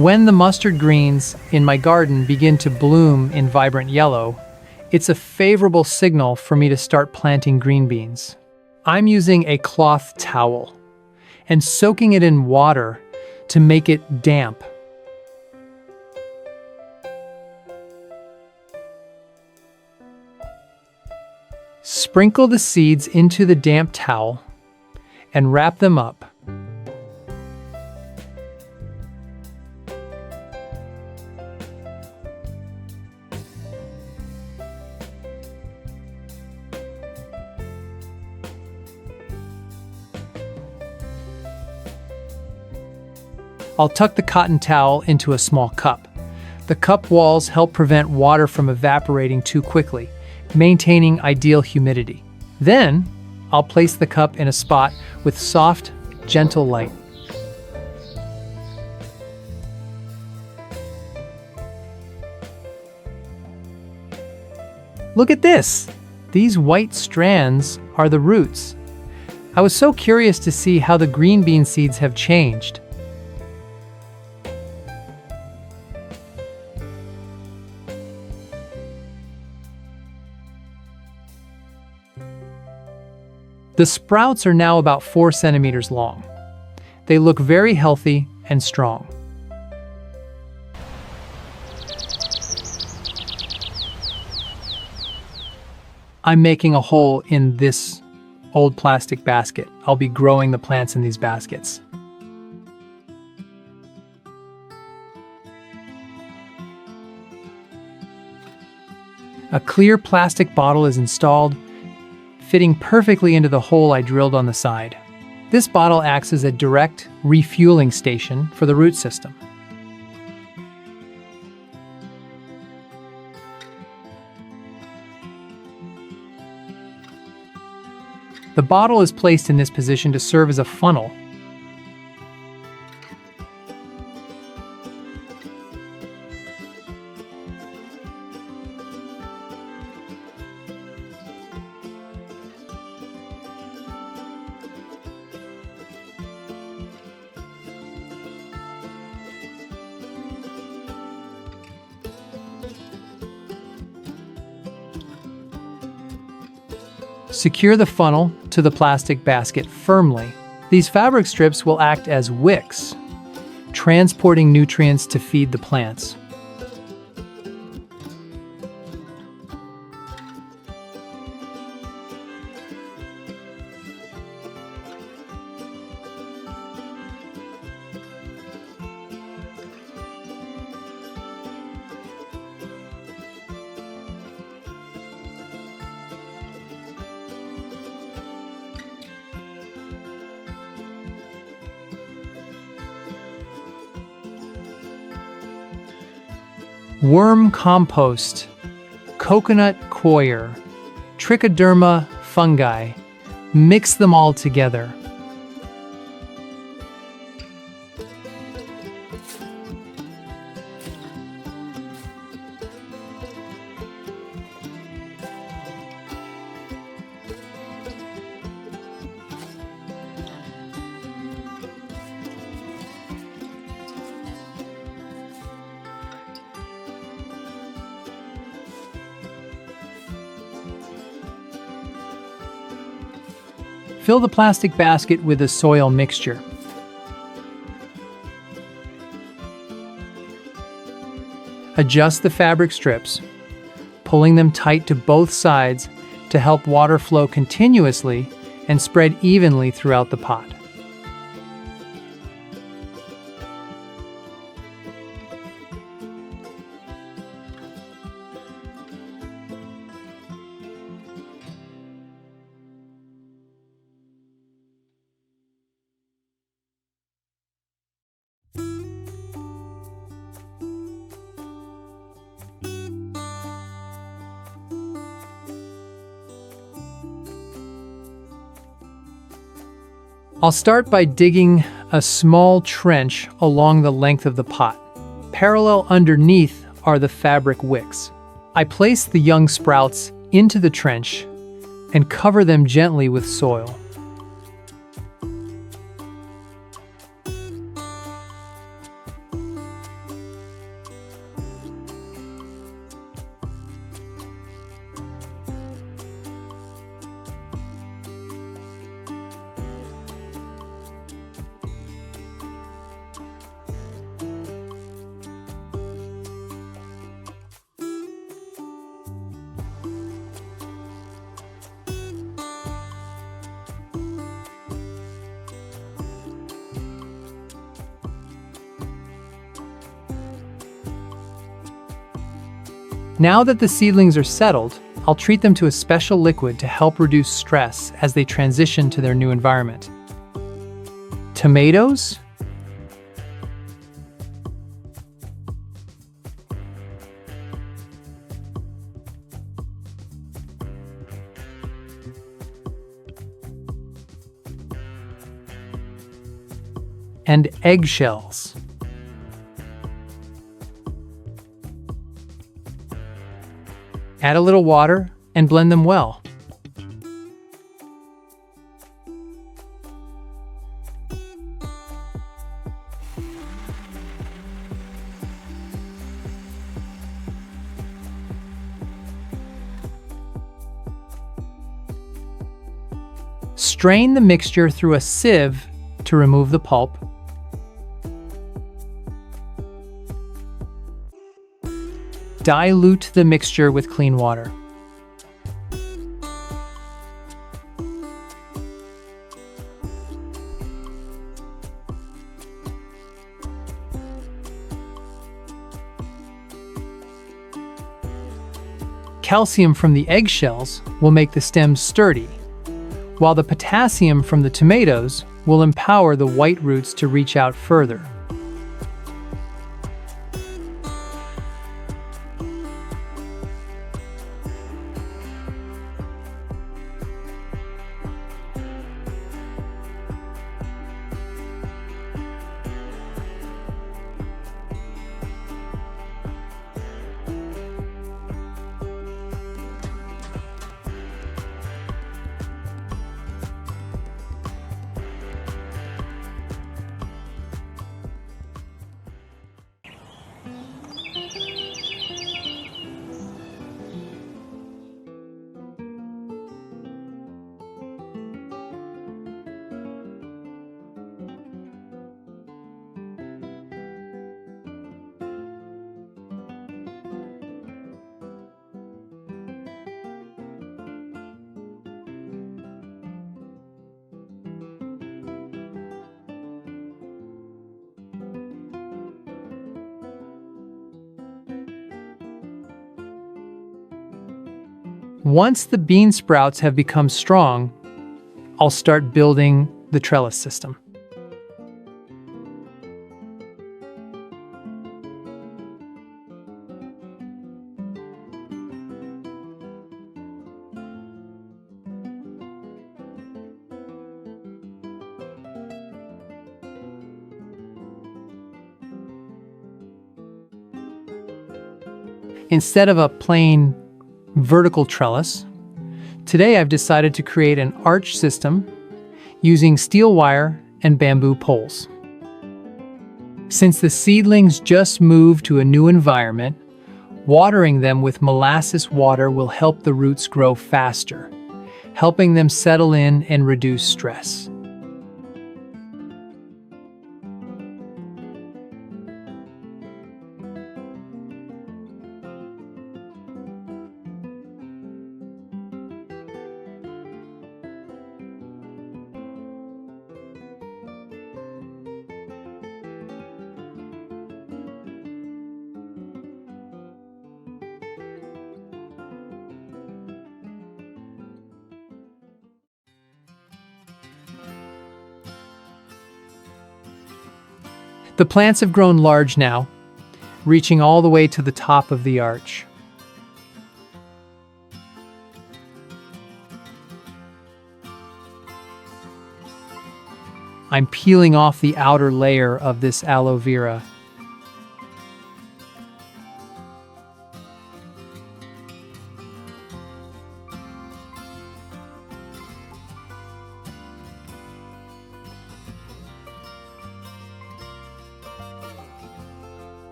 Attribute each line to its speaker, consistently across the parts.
Speaker 1: When the mustard greens in my garden begin to bloom in vibrant yellow, it's a favorable signal for me to start planting green beans. I'm using a cloth towel and soaking it in water to make it damp. Sprinkle the seeds into the damp towel and wrap them up. I'll tuck the cotton towel into a small cup. The cup walls help prevent water from evaporating too quickly, maintaining ideal humidity. Then, I'll place the cup in a spot with soft, gentle light. Look at this! These white strands are the roots. I was so curious to see how the green bean seeds have changed. The sprouts are now about 4 centimeters long. They look very healthy and strong. I'm making a hole in this old plastic basket. I'll be growing the plants in these baskets. A clear plastic bottle is installed, fitting perfectly into the hole I drilled on the side. This bottle acts as a direct refueling station for the root system. The bottle is placed in this position to serve as a funnel. Secure the funnel to the plastic basket firmly. These fabric strips will act as wicks, transporting nutrients to feed the plants. Worm compost, coconut coir, trichoderma fungi. Mix them all together. Fill the plastic basket with a soil mixture. Adjust the fabric strips, pulling them tight to both sides to help water flow continuously and spread evenly throughout the pot. I'll start by digging a small trench along the length of the pot. Parallel underneath are the fabric wicks. I place the young sprouts into the trench and cover them gently with soil. Now that the seedlings are settled, I'll treat them to a special liquid to help reduce stress as they transition to their new environment. Tomatoes, and eggshells. Add a little water and blend them well. Strain the mixture through a sieve to remove the pulp. Dilute the mixture with clean water. Calcium from the eggshells will make the stems sturdy, while the potassium from the tomatoes will empower the white roots to reach out further. Once the bean sprouts have become strong, I'll start building the trellis system. Instead of a plain vertical trellis, today I've decided to create an arch system using steel wire and bamboo poles. Since the seedlings just moved to a new environment, watering them with molasses water will help the roots grow faster, helping them settle in and reduce stress. The plants have grown large now, reaching all the way to the top of the arch. I'm peeling off the outer layer of this aloe vera.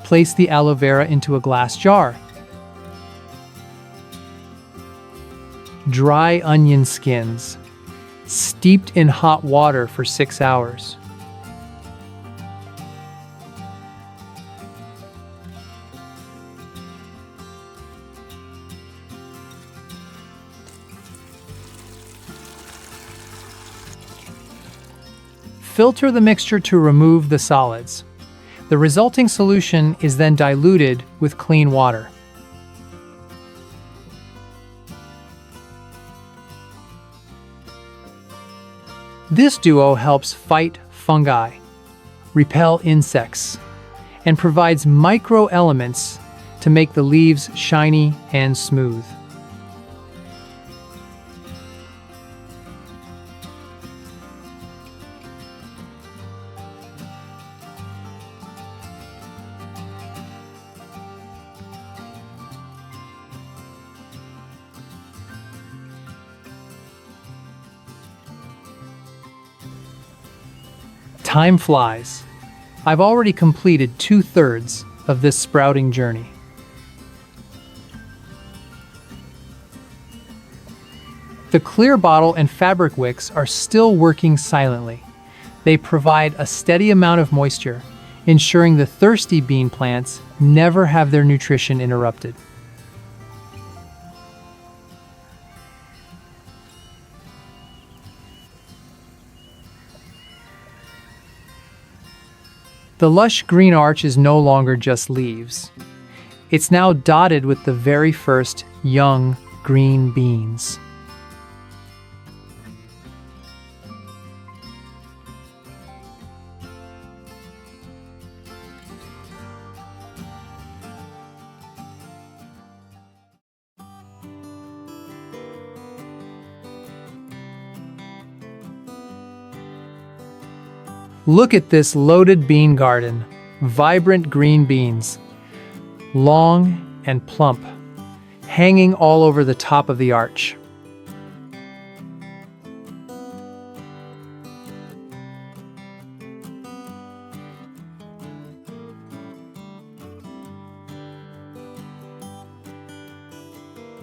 Speaker 1: Place the aloe vera into a glass jar. Dry onion skins, steeped in hot water for 6 hours. Filter the mixture to remove the solids. The resulting solution is then diluted with clean water. This duo helps fight fungi, repel insects, and provides micro-elements to make the leaves shiny and smooth. Time flies. I've already completed 2/3 of this sprouting journey. The clear bottle and fabric wicks are still working silently. They provide a steady amount of moisture, ensuring the thirsty bean plants never have their nutrition interrupted. The lush green arch is no longer just leaves. It's now dotted with the very first young green beans. Look at this loaded bean garden. Vibrant green beans, long and plump, hanging all over the top of the arch.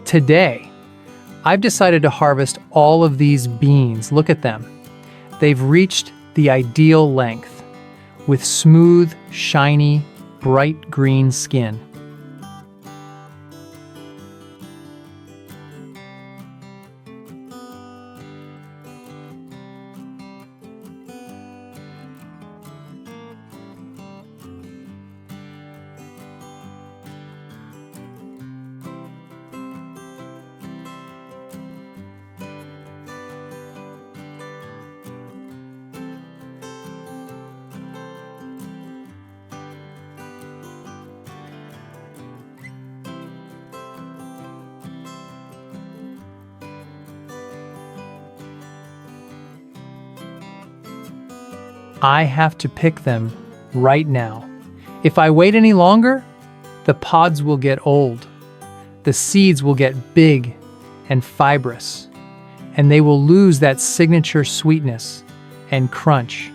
Speaker 1: Today, I've decided to harvest all of these beans. Look at them. They've reached the ideal length, with smooth, shiny, bright green skin. I have to pick them right now. If I wait any longer, the pods will get old, the seeds will get big and fibrous, and they will lose that signature sweetness and crunch.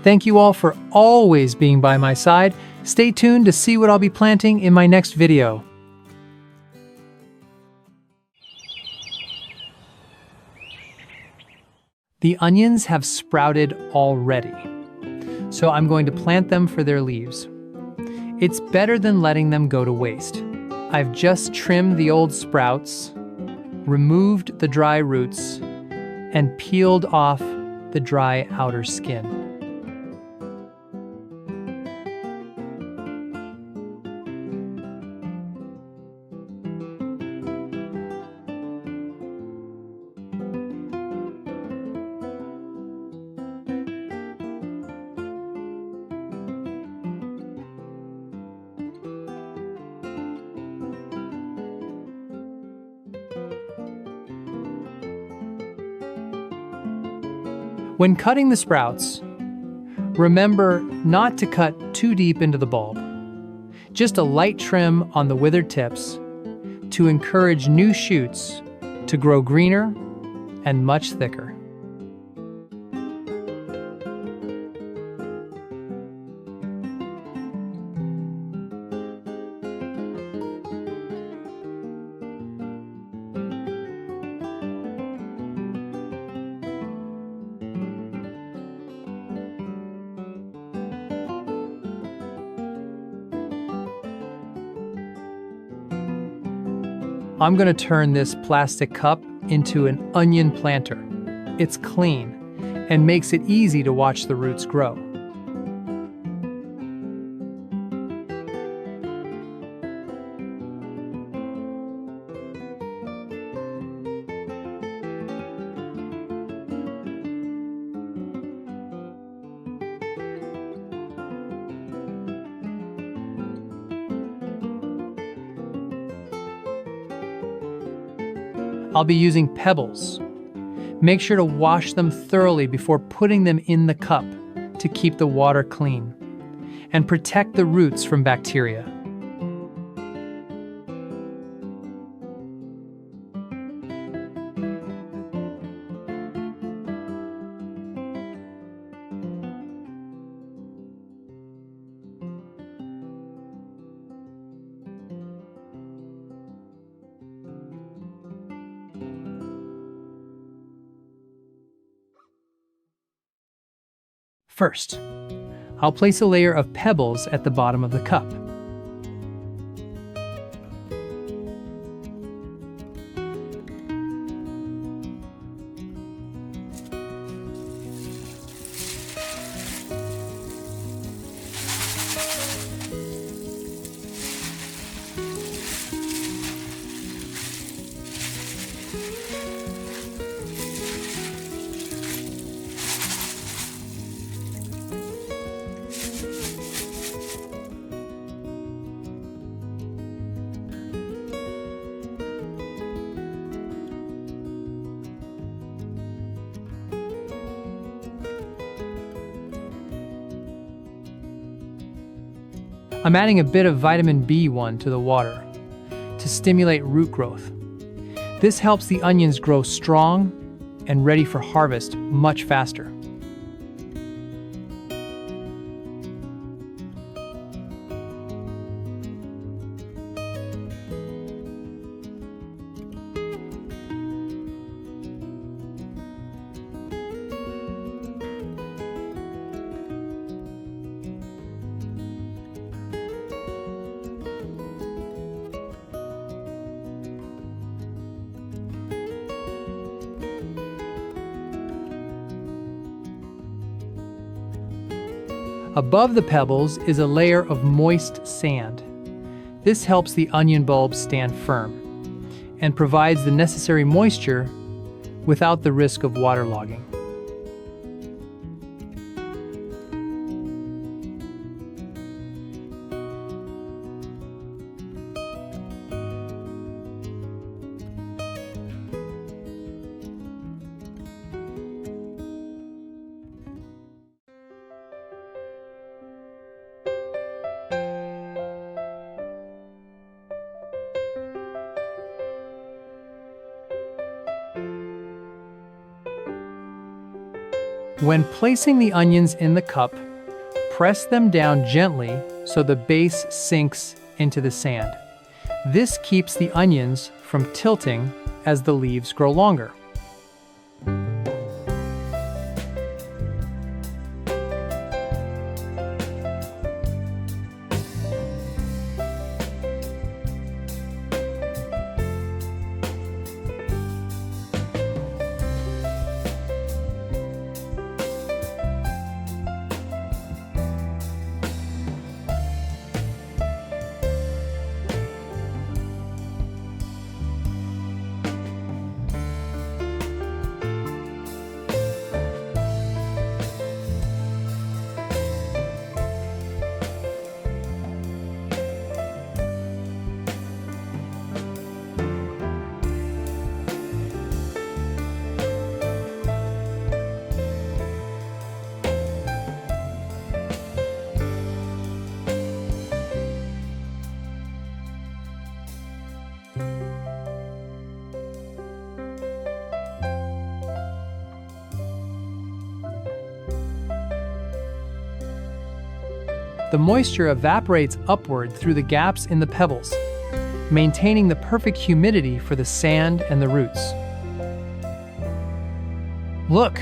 Speaker 1: Thank you all for always being by my side. Stay tuned to see what I'll be planting in my next video. The onions have sprouted already, so I'm going to plant them for their leaves. It's better than letting them go to waste. I've just trimmed the old sprouts, removed the dry roots, and peeled off the dry outer skin. When cutting the sprouts, remember not to cut too deep into the bulb. Just a light trim on the withered tips to encourage new shoots to grow greener and much thicker. I'm going to turn this plastic cup into an onion planter. It's clean and makes it easy to watch the roots grow. I'll be using pebbles. Make sure to wash them thoroughly before putting them in the cup to keep the water clean and protect the roots from bacteria. First, I'll place a layer of pebbles at the bottom of the cup. I'm adding a bit of vitamin B1 to the water to stimulate root growth. This helps the onions grow strong and ready for harvest much faster. Above the pebbles is a layer of moist sand. This helps the onion bulbs stand firm and provides the necessary moisture without the risk of waterlogging. When placing the onions in the cup, press them down gently so the base sinks into the sand. This keeps the onions from tilting as the leaves grow longer. The moisture evaporates upward through the gaps in the pebbles, maintaining the perfect humidity for the sand and the roots. Look!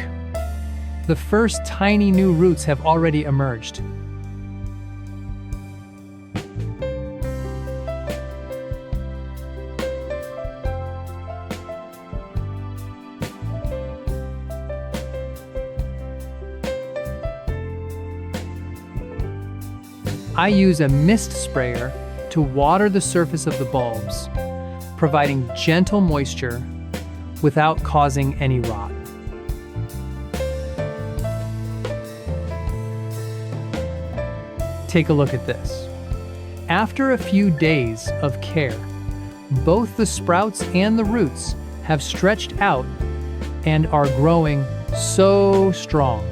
Speaker 1: The first tiny new roots have already emerged. I use a mist sprayer to water the surface of the bulbs, providing gentle moisture without causing any rot. Take a look at this. After a few days of care, both the sprouts and the roots have stretched out and are growing so strong.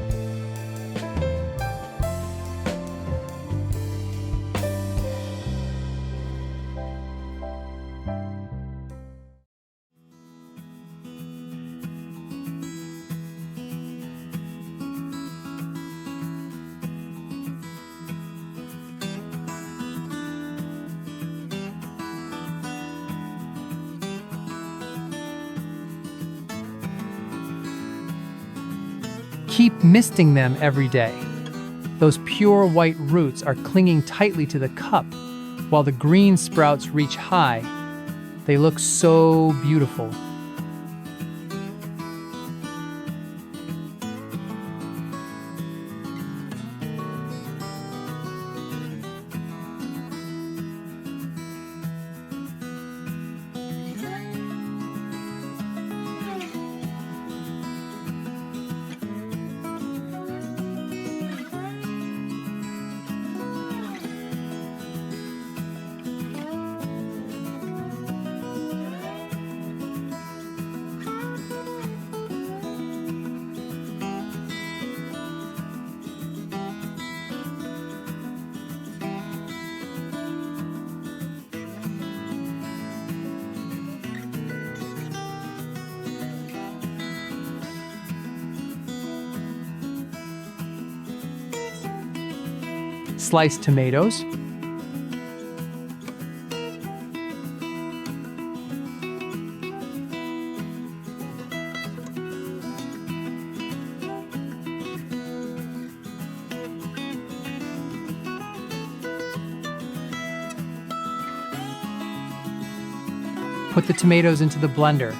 Speaker 1: Keep misting them every day. Those pure white roots are clinging tightly to the cup, while the green sprouts reach high. They look so beautiful. Sliced tomatoes, put the tomatoes into the blender.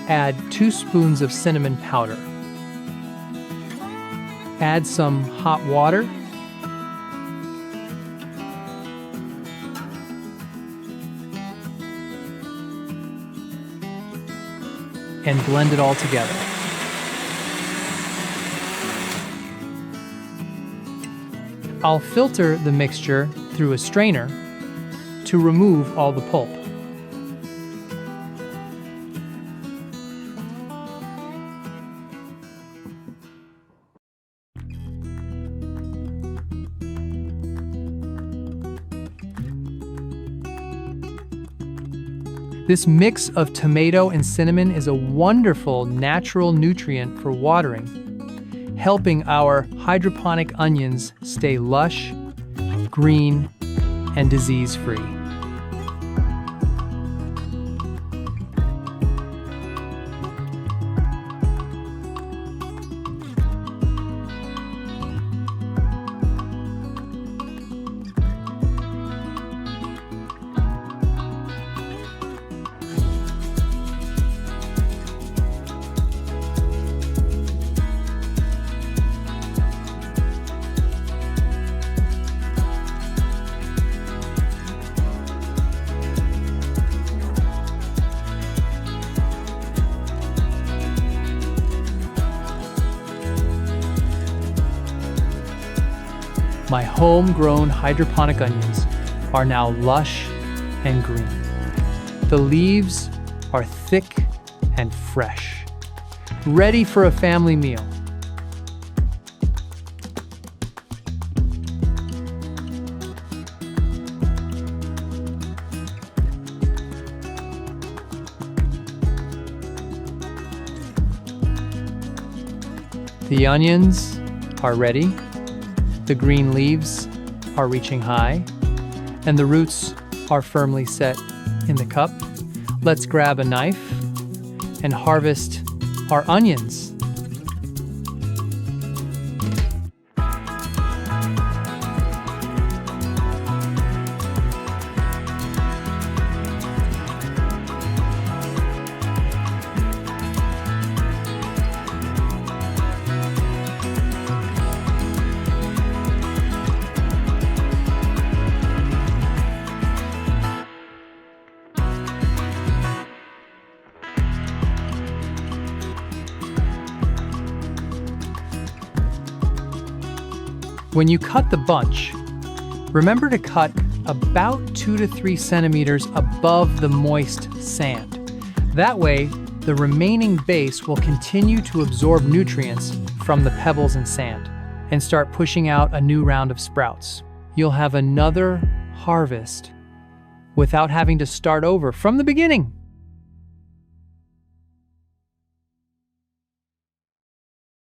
Speaker 1: Add 2 spoons of cinnamon powder. Add some hot water. And blend it all together. I'll filter the mixture through a strainer to remove all the pulp. This mix of tomato and cinnamon is a wonderful natural nutrient for watering, helping our hydroponic onions stay lush, green, and disease-free. My homegrown hydroponic onions are now lush and green. The leaves are thick and fresh, ready for a family meal. The onions are ready. The green leaves are reaching high, and the roots are firmly set in the cup. Let's grab a knife and harvest our onions. When you cut the bunch, remember to cut about 2 to 3 centimeters above the moist sand. That way, the remaining base will continue to absorb nutrients from the pebbles and sand and start pushing out a new round of sprouts. You'll have another harvest without having to start over from the beginning.